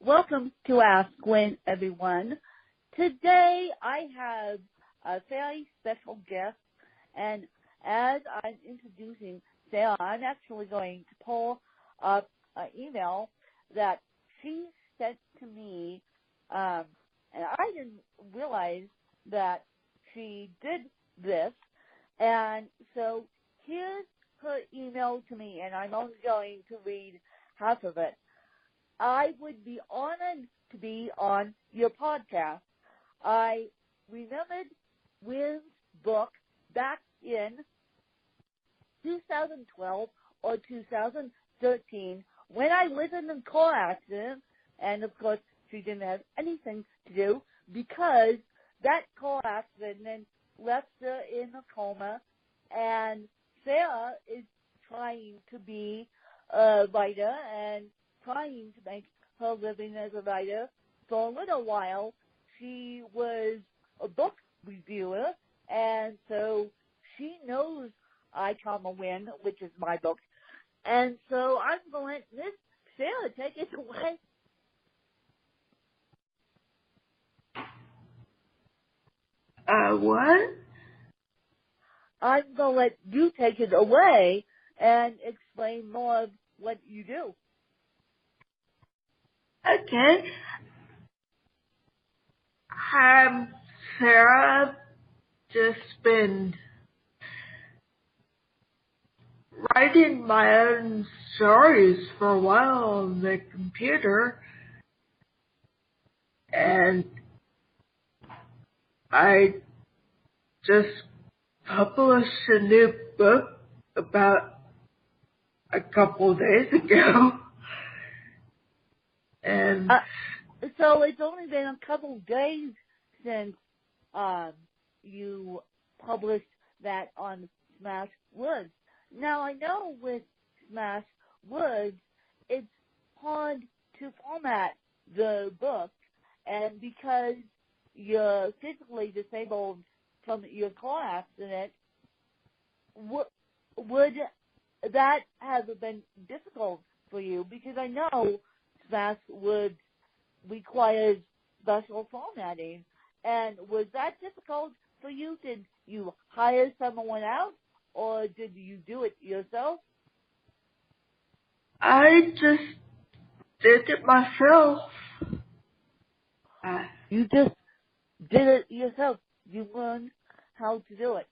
Welcome to Ask Gwen, everyone. Today I have a very special guest, and as I'm introducing Sarah, I'm actually going to pull up an email that she sent to me, and I didn't realize that she did this, and so here's her email to me, and I'm only going to read half of it. I would be honored to be on your podcast. I remembered Wynn's book back in 2012 or 2013 when I was in a car accident, and of course she didn't have anything to do because that car accident left her in a coma, and Sarah is trying to be a writer and trying to make her living as a writer. For a little while, she was a book reviewer, and so she knows I, Win, which is my book. And so I'm going to let Miss Sarah take it away. What? I'm going to let you take it away and explain more of what you do. Okay. I'm Sarah. Just been writing my own stories for a while on the computer, and I just published a new book about a couple of days ago. And so it's only been a couple of days since you published that on Smash Woods. Now, I know with Smash Woods, it's hard to format the book, and because you're physically disabled from your car accident, would that have been difficult for you? Because I know Smash Woods requires special formatting, and was that difficult for you? Did you hire someone out, or did you do it yourself? I just did it myself. You just did it yourself. You learned how to do it.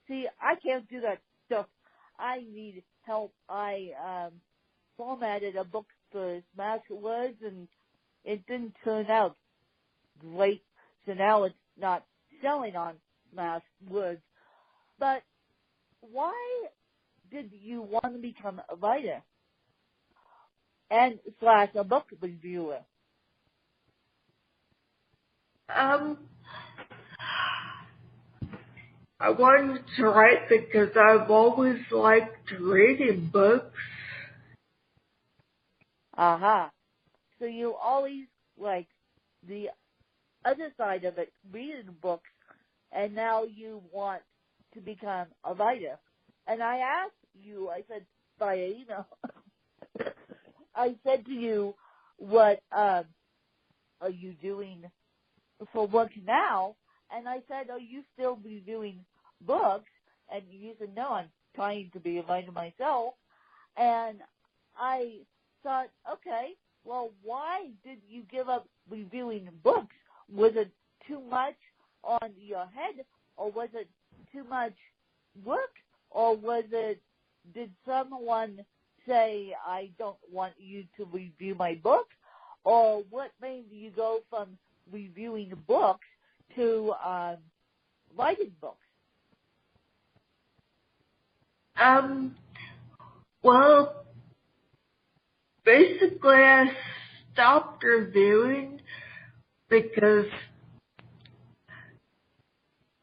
See, I can't do that stuff. I need help. I formatted a book for Smash Words, and it didn't turn out great. So now it's not selling on Smash Words. But why did you want to become a writer and / a book reviewer? I wanted to write because I've always liked reading books. Aha. So you always like the other side of it, reading books, and now you want to become a writer. And I asked you, I said via email, I said to you, what are you doing for work now? And I said, are you still reviewing books? And you said, no, I'm trying to be a writer myself. And I thought, okay, well, why did you give up reviewing books? Was it too much on your head, or was it too much work, or did someone say, I don't want you to review my book? Or what made you go from reviewing books to writing books? Well, basically I stopped reviewing because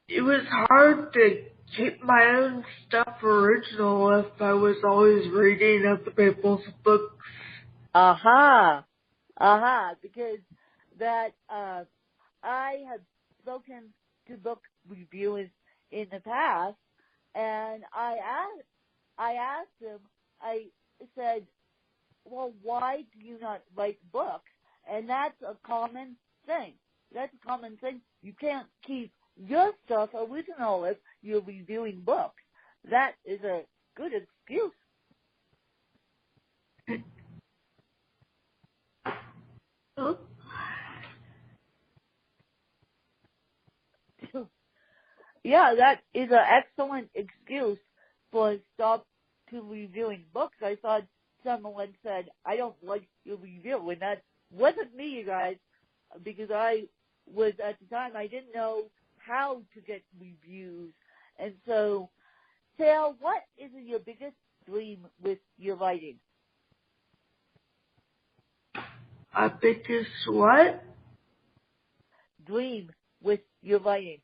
it was hard to keep my own stuff original if I was always reading other people's books. Aha, because that I have spoken to book reviewers in the past, and I asked them, I said, well, why do you not write books? And that's a common thing. That's a common thing. You can't keep your stuff original if you're reviewing books. That is a good excuse. Oh. Yeah, that is an excellent excuse for stop to reviewing books. I thought someone said, I don't like your review, and that wasn't me, you guys, because I was, at the time, I didn't know how to get reviews. And so, Sarah, what is your biggest dream with your writing? My biggest what? Dream with your writing.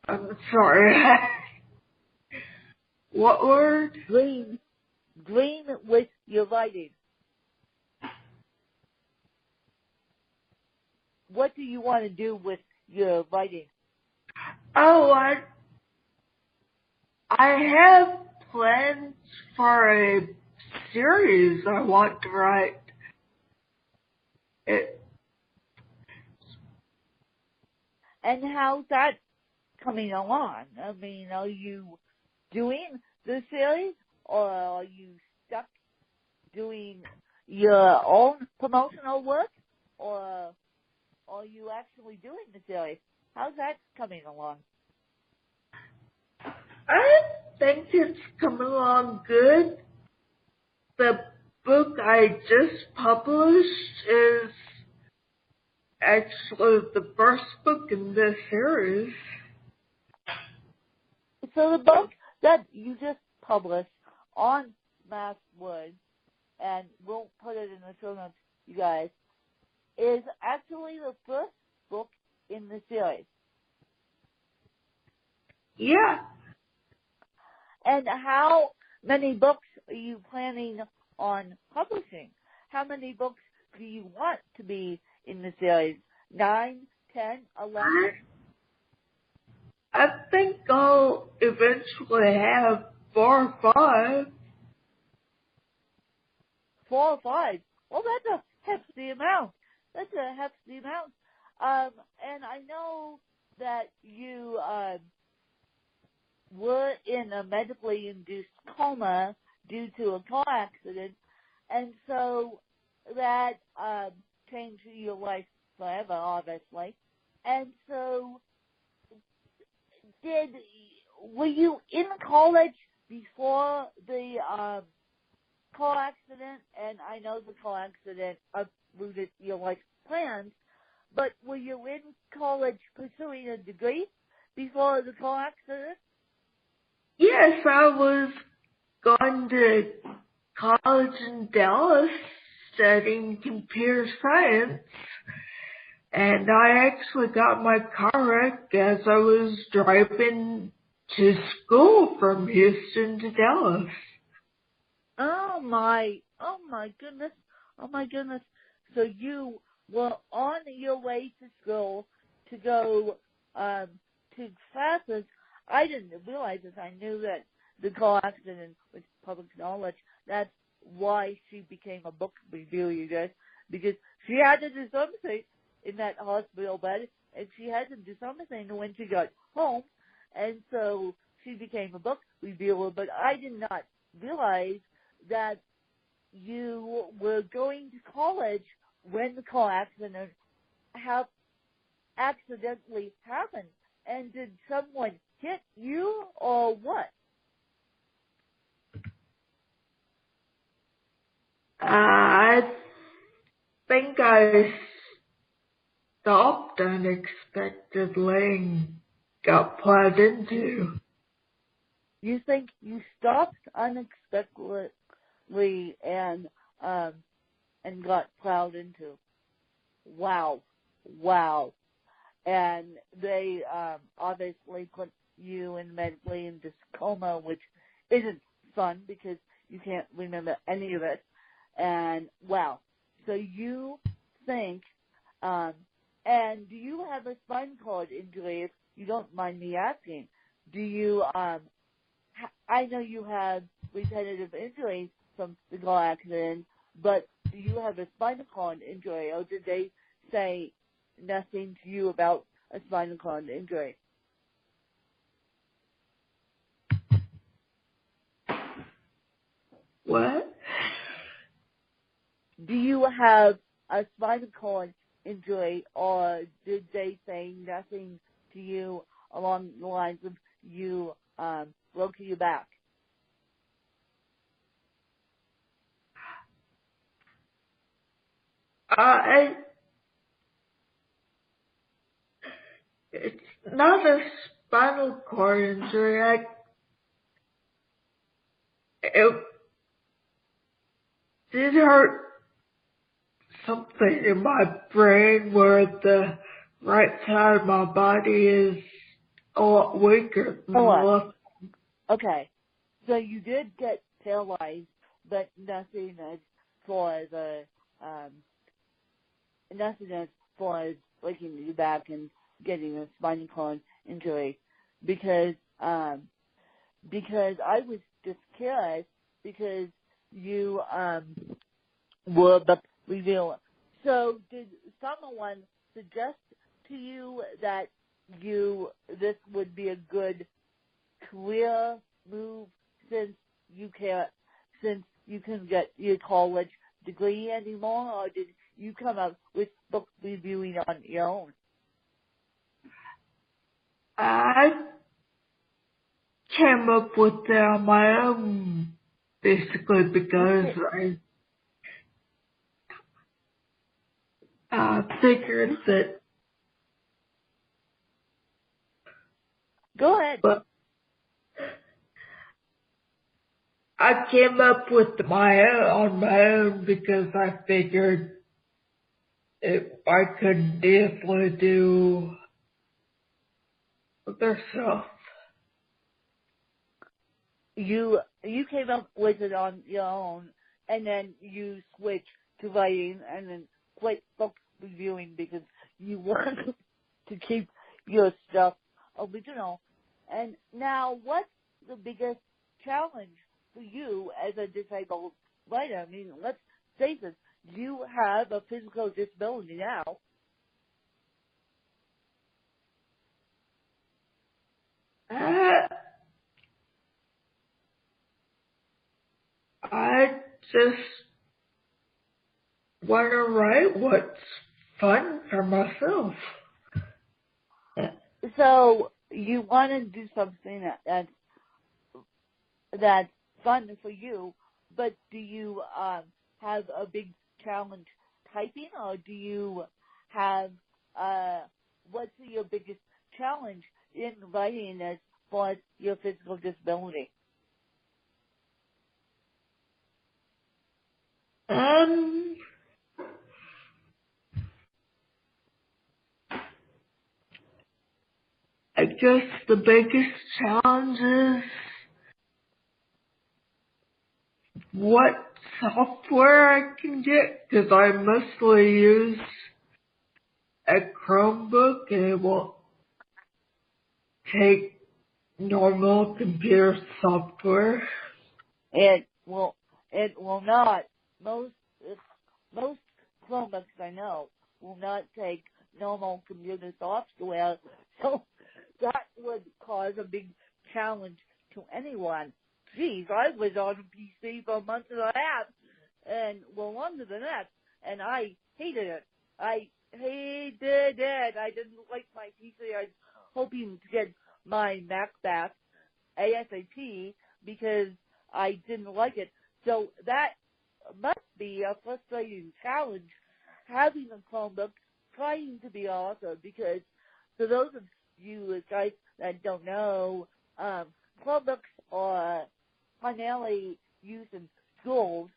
I'm sorry. What word? Dream with your writing. What do you want to do with your writing? Oh, I have plans for a series I want to write. And how's that coming along? I mean, are you doing the series, or are you stuck doing your own promotional work, or are you actually doing the series? How's that coming along? I think it's coming along good. The book I just published is actually the first book in this series. So the book that you just published on Mass Woods, and we'll put it in the show notes, you guys, is actually the first book in the series. Yeah. And how many books are you planning on publishing? How many books do you want to be in the series? 9, 10, 11? I think I'll eventually have 4 or 5. 4 or 5? Well, that's a hefty amount. That's a hefty amount. And I know that you were in a medically induced coma due to a car accident, and so that changed your life forever, obviously. And so, were you in college before the car accident? And I know the car accident uprooted your life plans, but were you in college pursuing a degree before the car accident? Yes, I was going to college in Dallas studying computer science, and I actually got my car wrecked as I was driving to school from Houston to Dallas. Oh my goodness. Oh my goodness. So you were on your way to school to go to classes. I didn't realize this. I knew that the car accident was public knowledge. That's why she became a book reviewer, you guys, because she had to do something in that hospital bed, and she had to do something when she got home, and so she became a book reviewer. But I did not realize that you were going to college when the car accident accidentally happened. And did someone hit you or what? I think I stopped unexpectedly and got plowed into. You think you stopped unexpectedly and got plowed into? Wow. And they obviously put you in medically into coma, which isn't fun because you can't remember any of it. And wow. So you think, and do you have a spinal cord injury? If you don't mind me asking, do you I know you have repetitive injuries from the car accident, but do you have a spinal cord injury, or did they say nothing to you about a spinal cord injury? What? Do you have a spinal cord injury, or did they say nothing to you along the lines of you broke your back? It's not a spinal cord injury. It did hurt something in my brain where the right side of my body is a lot weaker than the left. Okay. So you did get paralyzed, but nothing as far as breaking your back and getting a spinal cord injury, because I was just curious because you were the reviewer. So did someone suggest to you that this would be a good career move since you can get your college degree anymore, or did you come up with book reviewing on your own? I came up with it on my own, basically, because I figured that. Go ahead. But I came up with on my own because I figured I could definitely do other stuff. You came up with it on your own, and then you switched to writing, and then quit book reviewing because you wanted to keep your stuff original. And now, what's the biggest challenge for you as a disabled writer? I mean, let's face it, you have a physical disability now. I just want to write what's fun for myself. So you want to do something that's fun for you, but do you have a big challenge typing, or do you have what's your biggest challenge in writing as far as your physical disability? I guess the biggest challenge is what software I can get, because I mostly use a Chromebook and it won't take normal computer software. It will not. Most Chromebooks I know will not take normal computer software, so that would cause a big challenge to anyone. Geez, I was on a PC for a month and a half, and longer than that, and I hated it. I didn't like my PC. I was hoping to get my Mac back ASAP because I didn't like it. So that must be a frustrating challenge, having a Chromebook, trying to be author, because for those of you guys that don't know, Chromebooks are primarily used in schools,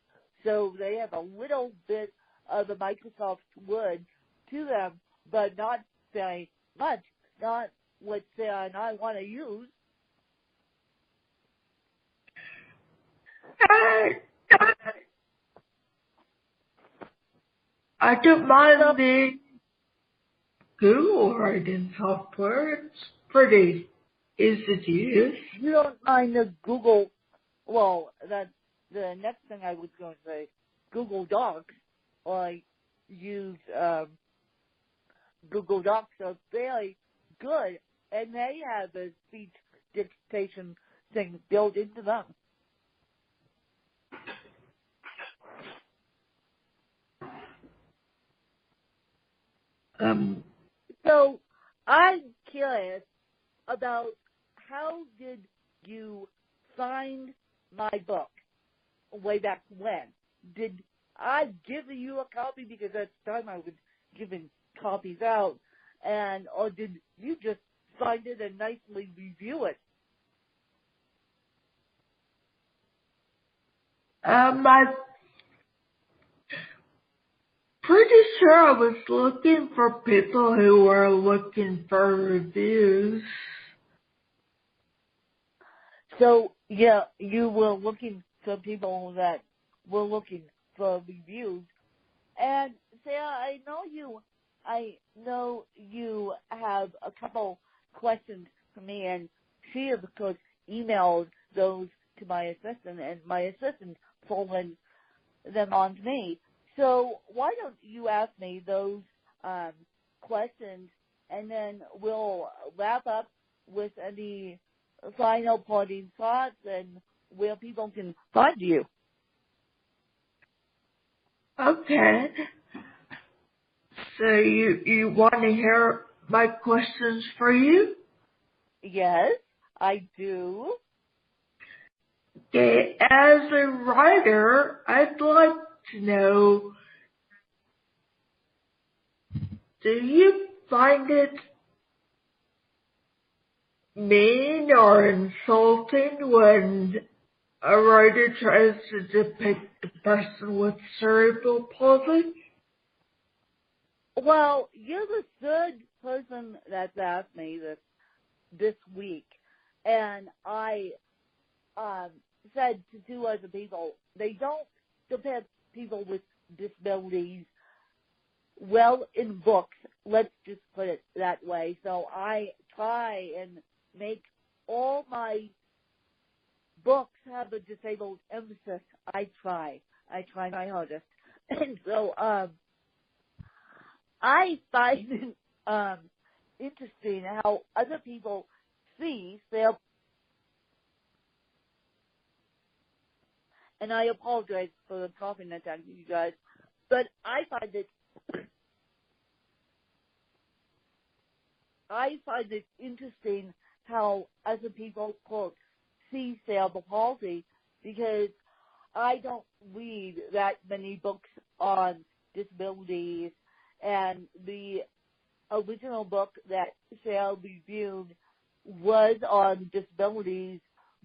so they have a little bit of the Microsoft Word to them, but not very much, not what Sarah and I want to use. I don't mind the Google writing software. It's pretty is it used? You don't mind the Google, well, that's the next thing I was going to say, Google Docs, or I use Google Docs are very good, and they have a speech dictation thing built into them. So I'm curious about how did you find my book way back when? Did I give you a copy, because at the time I was giving copies out, or did you just find it and nicely review it? I'm pretty sure I was looking for people who were looking for reviews. So, yeah, you were looking for people that were looking for reviews. And Sarah, I know you have a couple questions for me, and she, of course, emailed those to my assistant, and my assistant forwarded them on to me. So why don't you ask me those questions, and then we'll wrap up with any final parting thoughts and where people can find you. Okay. So you want to hear my questions for you? Yes, I do. Okay, as a writer, I'd like to know, do you find it mean or insulting when a writer tries to depict a person with cerebral palsy? Well, you're the third person that's asked me this week, and I said to two other people, they don't depict people with disabilities well in books. Let's just put it that way. So I try and make all my books have a disabled emphasis. I try my hardest. And so I find it interesting how other people see their, and I apologize for the coughing attack, you guys, but I find it interesting how other people, quote, see cerebral palsy, because I don't read that many books on disabilities, and the original book that Sarah reviewed was on disabilities,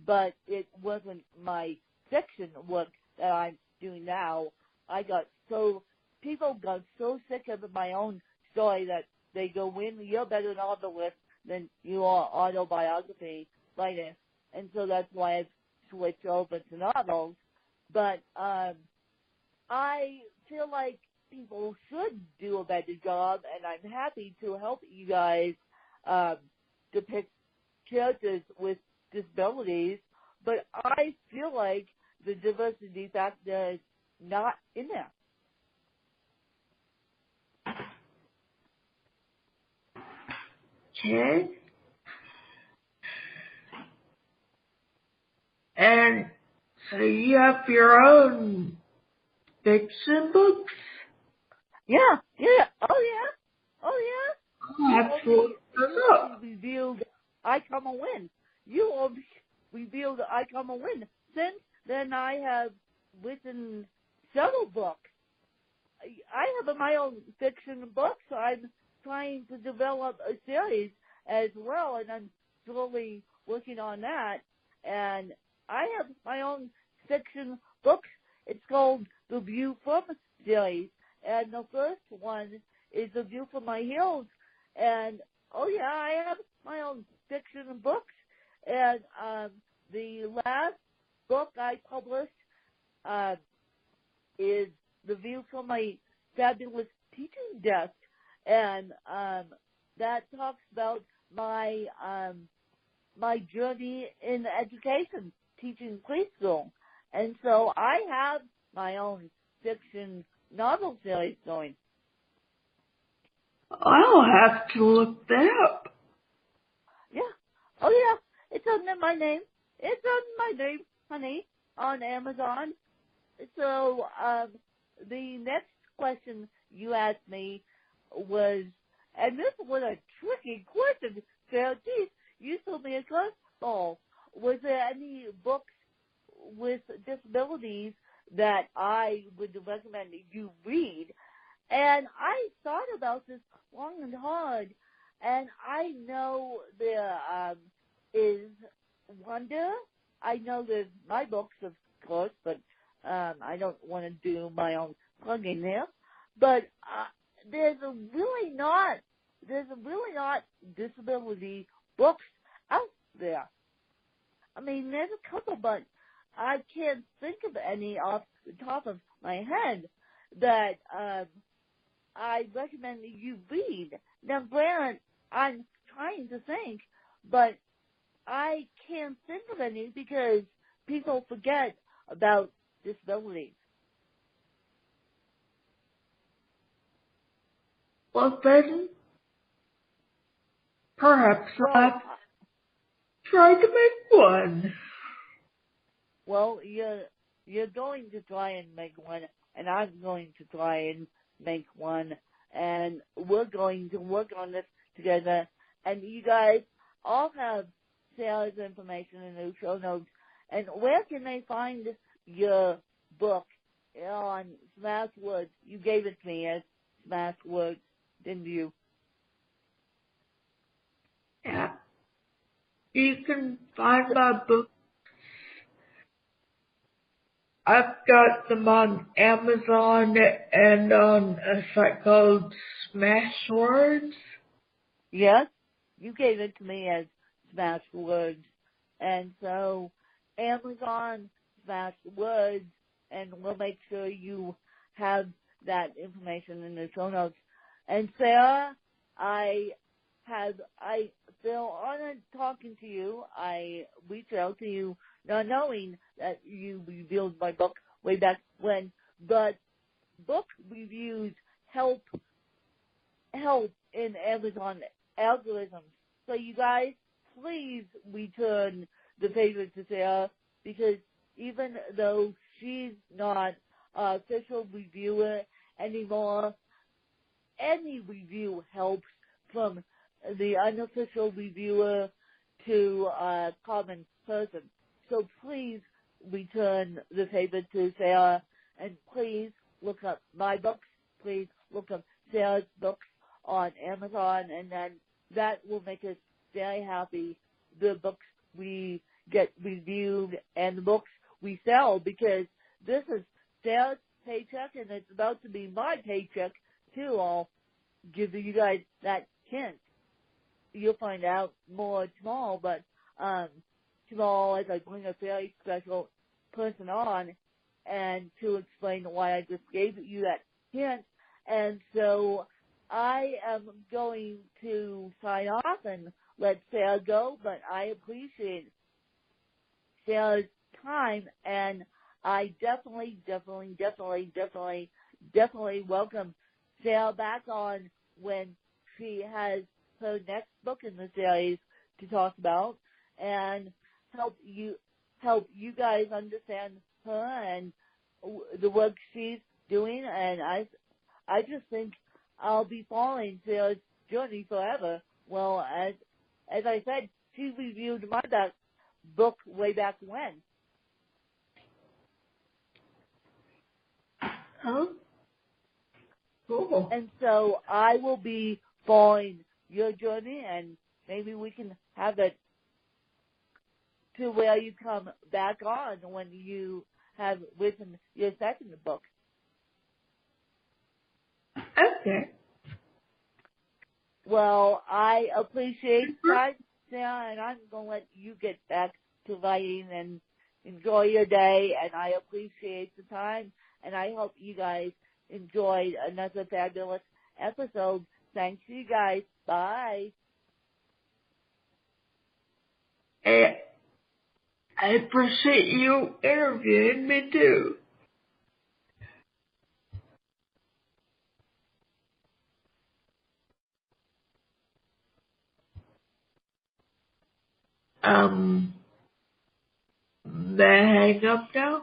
but it wasn't my fiction work that I'm doing now. People got so sick of my own story that they go, "Win, you're better novelist than you are autobiography writer," and so that's why I've switched over to novels. But I feel like people should do a better job, and I'm happy to help you guys depict characters with disabilities, but I feel like the diversity factor is not in there. Okay. And so you have your own fiction books? Yeah. Oh, yeah. Absolutely. You only revealed I Come a Win. You only revealed I Come a Win. Since then, I have written several books. I have my own fiction books. So I'm trying to develop a series as well, and I'm slowly working on that. And I have my own fiction books. It's called The View From series, and the first one is The View From My Hills. And oh yeah, I have my own fiction books. And the last book I published is The View From My Fabulous Teaching Desk, and that talks about my my journey in education, teaching preschool. And so I have my own fiction novel series going. I'll have to look that up. Yeah. Oh, yeah. It's under my name. It's under my name, honey, on Amazon. So the next question you asked me was, and this was a tricky question, Sarah. Geez, you threw me a curveball. Was there any books with disabilities that I would recommend you read? And I thought about this long and hard, and I know there is Wonder. I know there's my books, of course, but I don't want to do my own plugging there. But there's really not disability books out there. I mean, there's a couple, but I can't think of any off the top of my head that I recommend that you read. Now, granted, I'm trying to think, but I can't think of any because people forget about disabilities. Well, then, perhaps I'll try to make one. Well, you're going to try and make one, and I'm going to try and make one, and we're going to work on this together. And you guys all have Sarah's information in the show notes. And where can they find your book? On Smashwords. You gave it to me as Smashwords, didn't you? Yeah. You can find my book. I've got them on Amazon and on a site called Smashwords. Yes, you gave it to me as Smashwords. And so Amazon, Smashwords, and we'll make sure you have that information in the show notes. And Sarah, I feel honored talking to you. I reached out to you not knowing that you reviewed my book way back when, but book reviews help in Amazon algorithms. So you guys, please return the favor to Sarah, because even though she's not an official reviewer anymore, any review helps, from the unofficial reviewer to a common person. So please return the favor to Sarah, and please look up my books. Please look up Sarah's books on Amazon, and then that will make us very happy. The books we get reviewed and the books we sell, because this is Sarah's paycheck, and it's about to be my paycheck too. I'll give you guys that hint. You'll find out more tomorrow, but tomorrow as I bring a very special person on, and to explain why I just gave you that hint. And so I am going to sign off and let Sarah go, but I appreciate Sarah's time, and I definitely welcome Sarah back on when she has her next book in the series to talk about, and help you guys understand her and the work she's doing. And I just think I'll be following Sarah's journey forever. Well, as I said, she reviewed my book way back when. Oh, cool. And so I will be following your journey, and maybe we can have it to where you come back on when you have written your second book. Okay. Well, I appreciate that, Sarah, and I'm going to let you get back to writing and enjoy your day, and I appreciate the time, and I hope you guys enjoyed another fabulous episode. Thanks, you guys. Bye. And I appreciate you interviewing me too. May I hang up now?